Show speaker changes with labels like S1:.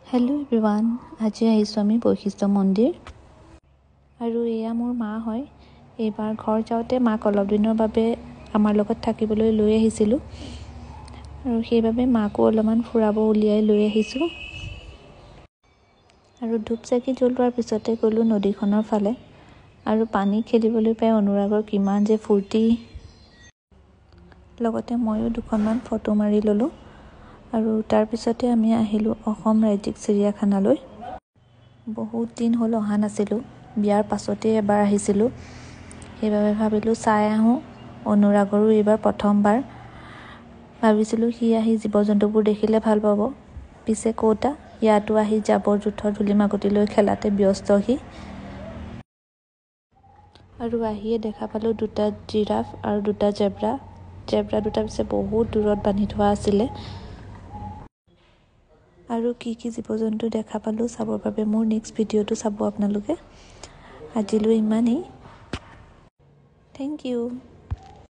S1: Hello' everyone, আজি আহিছোঁ আমি বৈশিষ্ট্য মন্দিৰ আৰু এয়া মোৰ মা হয়। এইবাৰ ঘৰ যাওঁতে মাক অলপ দিনৰ বাবে আমাৰ লগত থাকিবলৈ লৈ আহিছিলোঁ আৰু সেইবাবে মাকো অলপমান ফুৰাব উলিয়াই লৈ আহিছোঁ। আৰু ধূপ চাকি জ্বলোৱাৰ পিছতে গ'লোঁ নদীখনৰ ফালে আৰু পানী খেলিবলৈ পাই অনুৰাগৰ কিমান যে ফূৰ্তি। লগতে ময়ো দুখনমান ফটো মাৰি ল'লোঁ আৰু তাৰপিছতে আমি আহিলোঁ অসম ৰাজ্যিক চিৰিয়াখানালৈ। বহুত দিন হ'ল অহা নাছিলোঁ, বিয়াৰ পাছতেই এবাৰ আহিছিলোঁ, সেইবাবে ভাবিলোঁ চাই আহোঁ। অনুৰাগৰো এইবাৰ প্ৰথমবাৰ, ভাবিছিলোঁ সি আহি জীৱ জন্তুবোৰ দেখিলে ভাল পাব, পিছে ক'তা, ইয়াতো আহি জাবৰ জোঁথৰ ধূলি মাকতি লৈ খেলাতে ব্যস্ত সি। আৰু আহিয়ে দেখা পালোঁ দুটা জিৰাফ আৰু দুটা জেব্ৰা দুটা পিছে বহুত দূৰত বান্ধি থোৱা আছিলে। আৰু কি কি জীৱ জন্তু দেখা পালোঁ চাবৰ বাবে মোৰ নেক্সট ভিডিঅ'টো চাব আপোনালোকে। আজিলৈ ইমানেই, থেংক ইউ।